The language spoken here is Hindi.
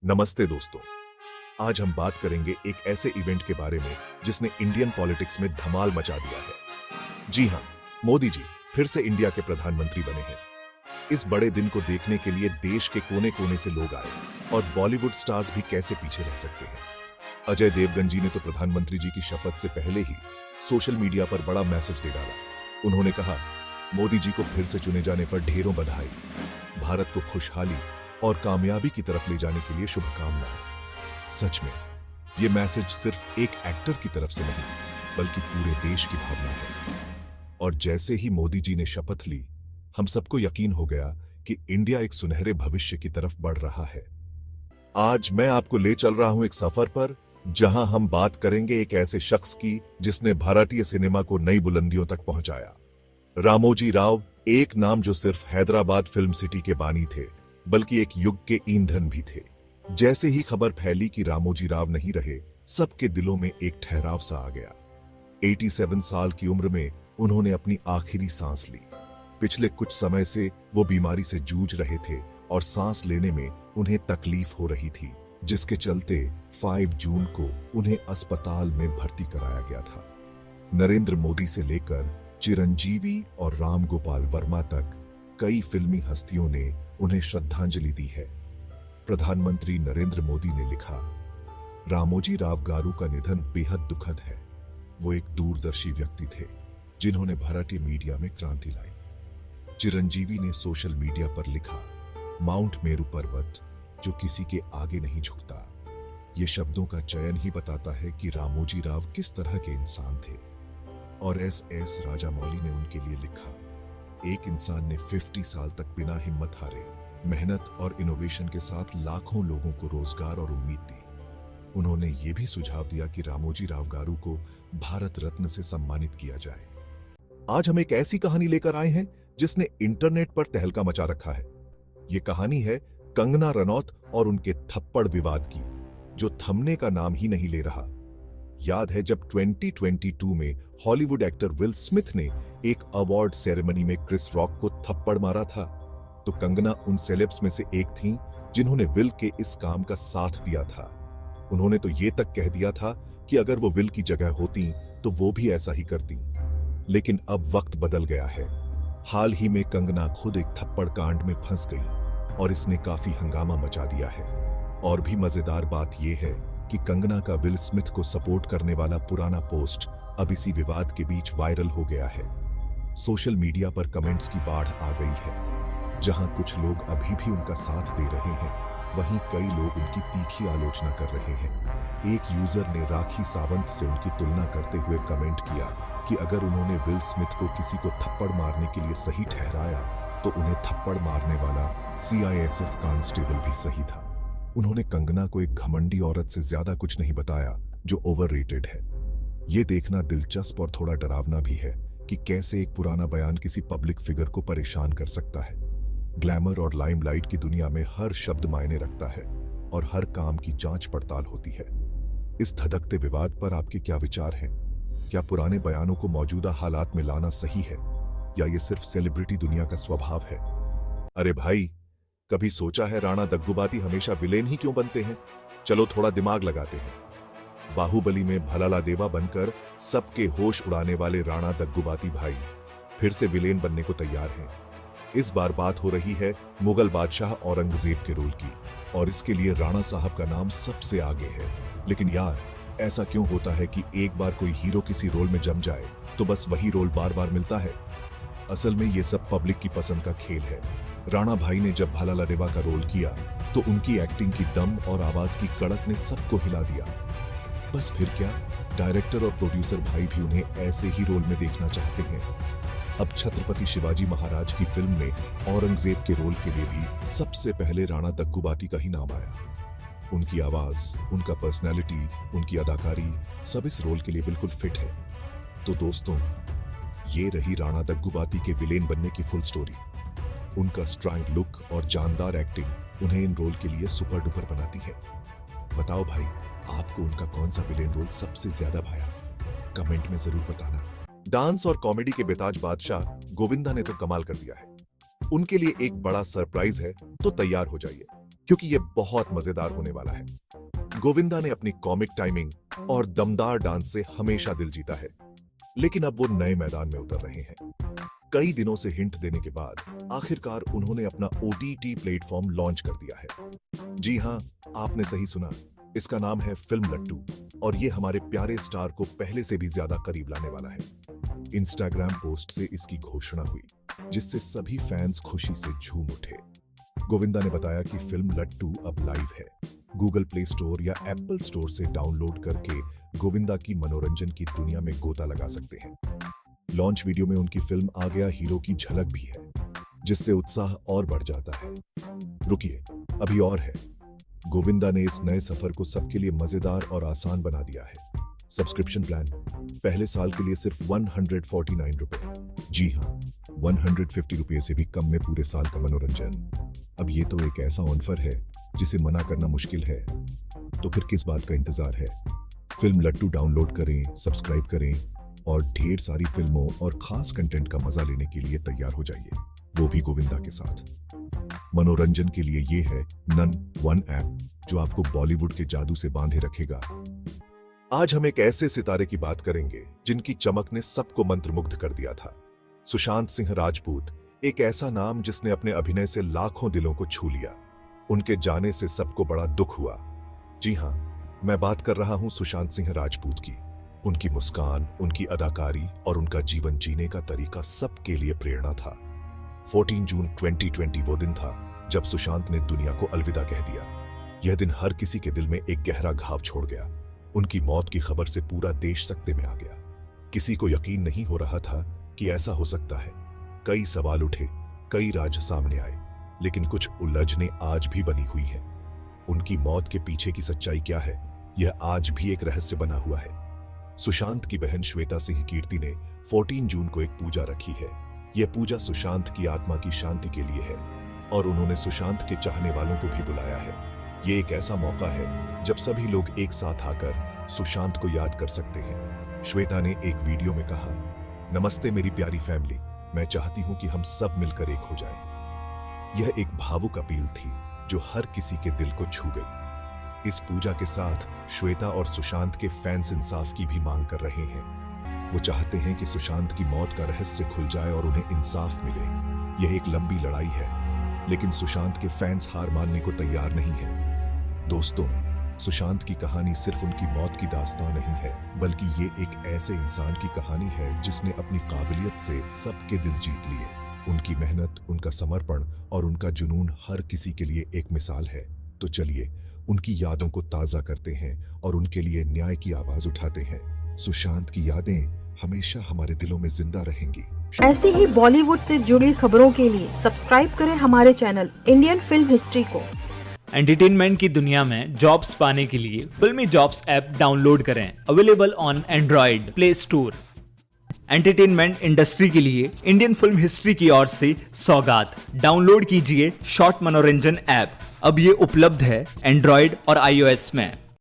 नमस्ते दोस्तों। आज हम बात करेंगे एक ऐसे इवेंट के बारे में जिसने इंडियन पॉलिटिक्स में धमाल मचा दिया है। जी हां, मोदी जी फिर से इंडिया के प्रधानमंत्री बने हैं। इस बड़े दिन को देखने के लिए देश के कोने कोने से लोग आए और बॉलीवुड स्टार्स भी कैसे पीछे रह सकते हैं। अजय देवगन जी ने तो प्रधानमंत्री जी की शपथ से पहले ही सोशल मीडिया पर बड़ा मैसेज दे डाला। उन्होंने कहा, मोदी जी को फिर से चुने जाने पर ढेरों बधाई, भारत को खुशहाली और कामयाबी की तरफ ले जाने के लिए शुभकामनाएं। सच में यह मैसेज सिर्फ एक एक्टर की तरफ से नहीं बल्कि पूरे देश की भावना है। और जैसे ही मोदी जी ने शपथ ली, हम सबको यकीन हो गया कि इंडिया एक सुनहरे भविष्य की तरफ बढ़ रहा है। आज मैं आपको ले चल रहा हूं एक सफर पर, जहां हम बात करेंगे एक ऐसे शख्स की जिसने भारतीय सिनेमा को नई बुलंदियों तक पहुंचाया। रामोजी राव एक नाम जो सिर्फ हैदराबाद फिल्म सिटी के बानी थे बल्कि एक युग के ईंधन भी थे। जैसे ही खबर फैली कि रामोजी राव नहीं रहे, सबके दिलों में एक ठहराव सा आ गया। 87 साल की उम्र में उन्होंने अपनी आखिरी सांस ली। पिछले कुछ समय से वो बीमारी से जूझ रहे थे और सांस लेने में उन्हें तकलीफ हो रही थी, जिसके चलते 5 जून को उन्हें अस्पताल में भर्ती कराया गया था। नरेंद्र मोदी से लेकर चिरंजीवी और राम गोपाल वर्मा तक कई फिल्मी हस्तियों ने उन्हें श्रद्धांजलि दी है। प्रधानमंत्री नरेंद्र मोदी ने लिखा, रामोजी राव गारू का निधन बेहद दुखद है। वो एक दूरदर्शी व्यक्ति थे जिन्होंने भारतीय मीडिया में क्रांति लाई। चिरंजीवी ने सोशल मीडिया पर लिखा, माउंट मेरू पर्वत जो किसी के आगे नहीं झुकता। ये शब्दों का चयन ही बताता है कि रामोजी राव किस तरह के इंसान थे। और एस राजामौली ने उनके लिए लिखा, एक इंसान ने 50 साल तक बिना हिम्मत हारे मेहनत और इनोवेशन के साथ लाखों लोगों को रोजगार और उम्मीद दी। उन्होंने ये भी सुझाव दिया कि रामोजी राव गारू को भारत रत्न से सम्मानित किया जाए। आज हम एक ऐसी कहानी लेकर आए हैं जिसने इंटरनेट पर तहलका मचा रखा है। ये कहानी है कंगना रनौत और उनके थप्पड़ विवाद की, जो थमने का नाम ही नहीं ले रहा। याद है जब 2022 में हॉलीवुड एक्टर विल स्मिथ ने एक अवार्ड सेरेमनी में क्रिस रॉक को थप्पड़ मारा था, तो कंगना उन सेलेब्स में से एक थीं जिन्होंने विल के इस काम का साथ दिया था। उन्होंने तो ये तक कह दिया था कि अगर वो विल की जगह होती तो वो भी ऐसा ही करती। लेकिन अब वक्त बदल गया है। हाल ही में कंगना खुद एक थप्पड़ कांड में फंस गई और इसने काफी हंगामा मचा दिया है। और भी मजेदार बात यह है कि कंगना का विल स्मिथ को सपोर्ट करने वाला पुराना पोस्ट अब इसी विवाद के बीच वायरल हो गया है। सोशल मीडिया पर कमेंट्स की बाढ़ आ गई है। जहां कुछ लोग अभी भी उनका साथ दे रहे हैं, वहीं कई लोग उनकी तीखी आलोचना कर रहे हैं। एक यूजर ने राखी सावंत से उनकी तुलना करते हुए कमेंट किया कि अगर उन्होंने विल स्मिथ को किसी को थप्पड़ मारने के लिए सही ठहराया तो उन्हें थप्पड़ मारने वाला CISF कांस्टेबल भी सही था। उन्होंने कंगना को एक घमंडी औरत से ज्यादा कुछ नहीं बताया जो ओवररेटेड है। ये देखना दिलचस्प और थोड़ा डरावना भी है कि कैसे एक पुराना बयान किसी पब्लिक फिगर को परेशान कर सकता है। ग्लैमर और लाइमलाइट की दुनिया में हर शब्द मायने रखता है और हर काम की जांच पड़ताल होती है। इस धधकते विवाद पर आपके क्या विचार हैं? क्या पुराने बयानों को मौजूदा हालात में लाना सही है या ये सिर्फ सेलिब्रिटी दुनिया का स्वभाव है? अरे भाई, कभी सोचा है राणा दग्गुबाती हमेशा विलेन ही क्यों बनते हैं? चलो थोड़ा दिमाग लगाते हैं। बाहुबली में भलाला देवा बनकर सबके होश उड़ाने वाले राणा दग्गुबाती भाई फिर से विलेन बनने को तैयार हैं। इस बार बात हो रही है मुगल बादशाह औरंगजेब के रोल की, और इसके लिए राणा साहब का नाम सबसे आगे है। लेकिन यार, ऐसा क्यों होता है कि एक बार कोई हीरो किसी रोल में जम जाए तो बस वही रोल बार बार मिलता है? असल में ये सब पब्लिक की पसंद का खेल है। राणा भाई ने जब भलाला देवा का रोल किया तो उनकी एक्टिंग की दम और आवाज की कड़क ने सबको हिला दिया। बस फिर क्या, डायरेक्टर और प्रोड्यूसर भाई भी उन्हें ऐसे ही रोल में देखना चाहते हैं। अब छत्रपति शिवाजी महाराज की फिल्म में औरंगजेब के रोल के लिए भी सबसे पहले राणा दग्गुबाती का ही नाम आया। उनकी आवाज, उनका पर्सनैलिटी, उनकी अदाकारी सब इस रोल के लिए बिल्कुल फिट है। तो दोस्तों, ये रही राणा दग्गुबाती के विलेन बनने की फुल स्टोरी। उनका स्ट्रॉन्ग लुक और जानदार एक्टिंग उन्हें इन रोल के लिए सुपर डुपर बनाती है। बताओ भाई, आपको उनका कौन सा विलेन रोल सबसे ज्यादा भाया? कमेंट में जरूर बताना। डांस और कॉमेडी के बेताज बादशाह गोविंदा ने तो कमाल कर दिया है। उनके लिए एक बड़ा सरप्राइज है, तो तैयार हो जाइए। क्योंकि यह बहुत मजेदार होने वाला है। गोविंदा ने अपनी कॉमिक टाइमिंग और दमदार डांस से हमेशा दिल जीता है, लेकिन अब वो नए मैदान में उतर रहे हैं। कई दिनों से हिंट देने के बाद आखिरकार उन्होंने अपना OTT प्लेटफॉर्म लॉन्च कर दिया है। जी हां, आपने सही सुना, इसका नाम है फिल्म लट्टू और ये हमारे प्यारे स्टार को पहले से भी ज्यादा करीब लाने वाला है। इंस्टाग्राम पोस्ट से इसकी घोषणा हुई, जिससे सभी फैंस खुशी से झूम उठे। गोविंदा ने बताया कि फिल्म लट्टू अब लाइव है। गूगल प्ले स्टोर या एप्पल स्टोर से डाउनलोड करके गोविंदा की मनोरंजन की दुनिया में गोता लगा सकते हैं। लॉन्च वीडियो में उनकी फिल्म आ गया हीरो की झलक भी है, जिससे उत्साह और बढ़ जाता है। रुकिए, अभी और है। गोविंदा ने इस नए सफर को सबके लिए मजेदार और आसान बना दिया है। सब्सक्रिप्शन प्लान पहले साल के लिए सिर्फ 149 रुपए। जी हाँ, 150 रुपये से भी कम में पूरे साल का मनोरंजन। अब ये तो एक ऐसा ऑफर है जिसे मना करना मुश्किल है। तो फिर किस बात का इंतजार है? फिल्म लट्टू डाउनलोड करें, सब्सक्राइब करें और ढेर सारी फिल्मों और खास कंटेंट का मजा लेने के लिए तैयार हो जाइए, वो भी गोविंदा के साथ। मनोरंजन के लिए ये है NUN1 ऐप, जो आपको बॉलीवुड के जादू से बांधे रखेगा। आज हम एक ऐसे सितारे की बात करेंगे जिनकी चमक ने सबको मंत्रमुग्ध कर दिया था। सुशांत सिंह राजपूत, एक ऐसा नाम जिसने अपने अभिनय से लाखों दिलों को छू लिया। उनके जाने से सबको बड़ा दुख हुआ। जी हां, मैं बात कर रहा हूं सुशांत सिंह राजपूत की। उनकी मुस्कान, उनकी अदाकारी और उनका जीवन जीने का तरीका सबके लिए प्रेरणा था। 14 जून 2020 वो दिन था जब सुशांत ने दुनिया को अलविदा कह दिया। यह दिन हर किसी के दिल में एक गहरा घाव छोड़ गया। उनकी मौत की खबर से पूरा देश सकते में आ गया। किसी को यकीन नहीं हो रहा था कि ऐसा हो सकता है। कई सवाल उठे, कई राज सामने आए, लेकिन कुछ उलझने आज भी बनी हुई हैं। उनकी मौत के पीछे की सच्चाई क्या है, यह आज भी एक रहस्य बना हुआ है। सुशांत की बहन श्वेता सिंह कीर्ति ने 14 जून को एक पूजा रखी है। यह पूजा सुशांत की आत्मा की शांति के लिए है और उन्होंने सुशांत के चाहने वालों को भी बुलाया है। यह एक ऐसा मौका है जब सभी लोग एक साथ आकर सुशांत को याद कर सकते हैं। श्वेता ने एक वीडियो में कहा, नमस्ते मेरी प्यारी फैमिली, मैं चाहती हूं कि हम सब मिलकर एक हो जाएं। यह एक भावुक अपील थी जो हर किसी के दिल को छू गई। इस पूजा के साथ श्वेता और सुशांत के फैंस इंसाफ की भी मांग कर रहे हैं। वो चाहते हैं कि सुशांत की मौत का रहस्य खुल जाए और उन्हें इंसाफ मिले। यह एक लंबी लड़ाई है, लेकिन सुशांत के फैंस हार मानने को तैयार नहीं हैं। दोस्तों, सुशांत की कहानी सिर्फ उनकी मौत की दास्तां नहीं है, बल्कि ये एक ऐसे इंसान की कहानी है जिसने अपनी काबिलियत से सबके दिल जीत लिए। उनकी मेहनत, उनका समर्पण और उनका जुनून हर किसी के लिए एक मिसाल है। तो चलिए उनकी यादों को ताजा करते हैं और उनके लिए न्याय की आवाज उठाते हैं। सुशांत की यादें हमेशा हमारे दिलों में जिंदा रहेंगी। ऐसी ही बॉलीवुड से जुड़ी खबरों के लिए सब्सक्राइब करें हमारे चैनल इंडियन फिल्म हिस्ट्री को। एंटरटेनमेंट की दुनिया में जॉब्स पाने के लिए फिल्मी जॉब्स ऐप डाउनलोड करें। Available on Android play store. Entertainment industry के लिए इंडियन फिल्म हिस्ट्री की ओर से सौगात। डाउनलोड कीजिए शॉर्ट मनोरंजन ऐप। अब ये उपलब्ध है एंड्रॉइड और iOS में।